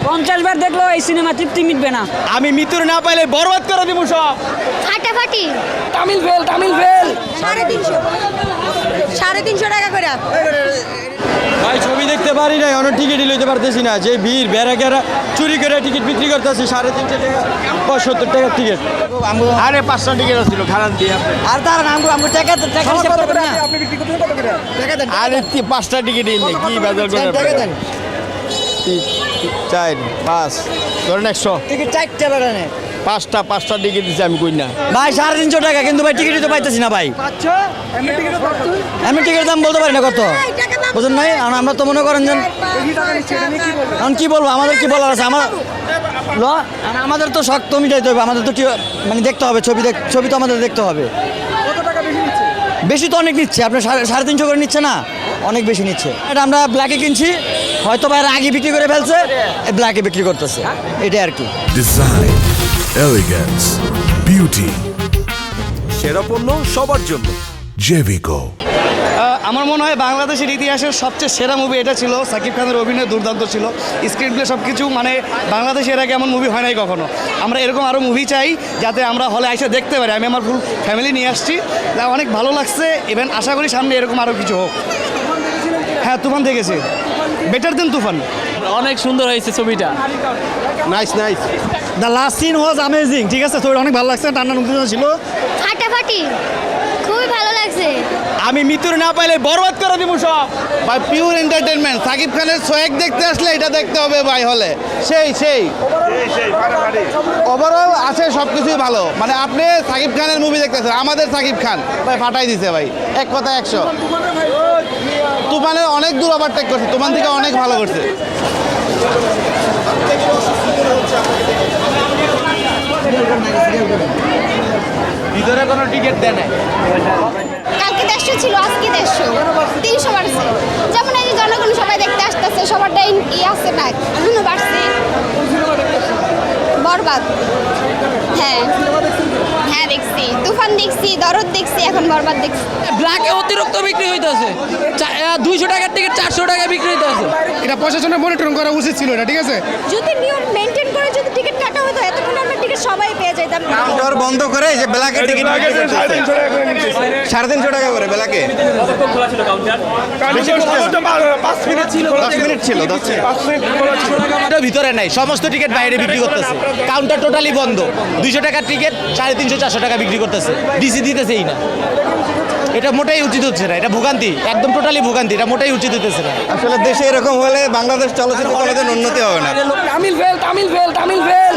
50 বার দেখলেও এই সিনেমা তৃপ্তি মিটবে না। আমি মৃত্যুর না পাইলে বরবাদ করে দিব সব। ফাটাফাটি। তামিল ফেল 350 টাকা করে। ভাই ছবি দেখতে পারি না, অনেক টিকিটই লইতে পারতেছি না। যে ভিড় বেড়া চুরি করে টিকিট বিক্রি করতেছি 350 টাকা 70 টাকার টিকিট। আরে 500 টিকিট ছিল খারাপ দিয়ে আর তার আমগো টাকা হিসাব করবে না। আরে 5টা টিকিটই নেই, কি বাজার করে টাকা দেন। 4 5 ধরেন 100 টিকিট 4টা বাড়ানে। 5টা টিকিট দিছি আমি কই না ভাই 350 টাকা, কিন্তু ভাই টিকিটই তো পাইতেছি না ভাই। আমি টিকিটের দাম বলতে পারি না কত, বুঝুন নাই। আমরা তো মনে করেন যে এখন কি বলবো, আমাদের কি বলার আছে। আমাদের তো শক্ত মিটাইতে হবে, আমাদের তো মানে দেখতে হবে ছবি তো আমাদের দেখতে হবে। বেশি তো অনেক নিচ্ছে, আপনার 350 করে নিচ্ছে না, অনেক বেশি নিচ্ছে। এটা আমরা ব্ল্যাকে কিনছি, হয়তো বাইরে আগে বিক্রি করে ফেলছে, ব্ল্যাকে বিক্রি করতেছে, এটাই আর কি। ডিজাইন, এলিগেন্স, বিউটি, সেরা পণ্য সবার জন্য জেভিকো। আমার মনে হয় বাংলাদেশের ইতিহাসের সবচেয়ে সেরা মুভি এটা ছিল। সাকিব খানের অভিনয় দুর্দান্ত ছিল, স্ক্রিন প্লে সব কিছু, মানে বাংলাদেশে এর আগে এমন মুভি হয় নাই কখনো। আমরা এরকম আরও মুভি চাই যাতে আমরা হলে এসে দেখতে পারি। আমি আমার ফুল ফ্যামিলি নিয়ে আসছি, অনেক ভালো লাগছে। ইভেন আশা করি সামনে এরকম আরও কিছু হোক। হ্যাঁ, তুফান দেখেছি, বেটার দেন তুফান। অনেক সুন্দর হয়েছে ছবিটা। Nice the last scene was amazing, ঠিক আছে, ছবিটা অনেক ভালো লাগছে, টান্না উত্তেজনা ছিল। ফাটাফাটি। খুবই ভালো লাগছে। আমি মৃত্যুর না পাইলে বরবাদ করে দিব সব। ভাই পিওর এন্টারটেইনমেন্ট। সাকিব খানের সোয়াগ দেখতে আসলে এটা দেখতে হবে ভাই হলে। সেই ওভারঅল আছে সবকিছুই ভালো। মানে আপনি সাকিব খানের মুভি দেখতেছেন, আমাদের সাকিব খান ভাই ফাটাই দিছে ভাই, এক কথা 100। তুফানের অনেক দূর ওভারটেক করছে, তুফান থেকে অনেক ভালো করছে। ভিতরে কোনো টিকিট দেয় না। কালকে 150 ছিল, আজকে 150 300 বাড়ছে। যেমন এই যে জনগণ সবাই দেখতে আসতেছে, সবারটাই আছে না, এখনো বাড়ছে। বরবাদ। হ্যাঁ দেখছি, তুফান দেখছি, দরদ দেখছি, এখন বরবাদ দেখছি। ব্ল্যাকে অতিরিক্ত বিক্রি হইতেছে, 200 টাকার টিকিট 400 টাকায় বিক্রি হইতেছে। এটা প্রশাসনের মনিটরিং করা উচিত ছিল এটা, ঠিক আছে। যদি নিয়ম মেনটেন করে যদি টিকিট কাটা হতো, এতক্ষণ আমরা টিকিট সবাই পেয়ে যেতাম। কাউন্টার বন্ধ করে যে ব্ল্যাকে টিকিট 350 টাকা করে ব্ল্যাকে। 5 মিনিট ছিল 10 মিনিট ভিতরে নাই, সমস্ত টিকিট বাইরে বিক্রি করতেছে। কাউন্টার টোটালি বন্ধ। 200 টাকার টিকিট 350-400 টাকা বিক্রি করতেছে, ডিসি দিতেছেই না। এটা মোটেই উচিত হচ্ছে না, এটা ভোগান্তি, একদম টোটালি ভোগান্তি, এটা মোটেই উচিত হতেছে না। আসলে দেশে এরকম হলে বাংলাদেশ চলচ্চিত্র কোনোদিন উন্নতি হবে না। তামিল ফেল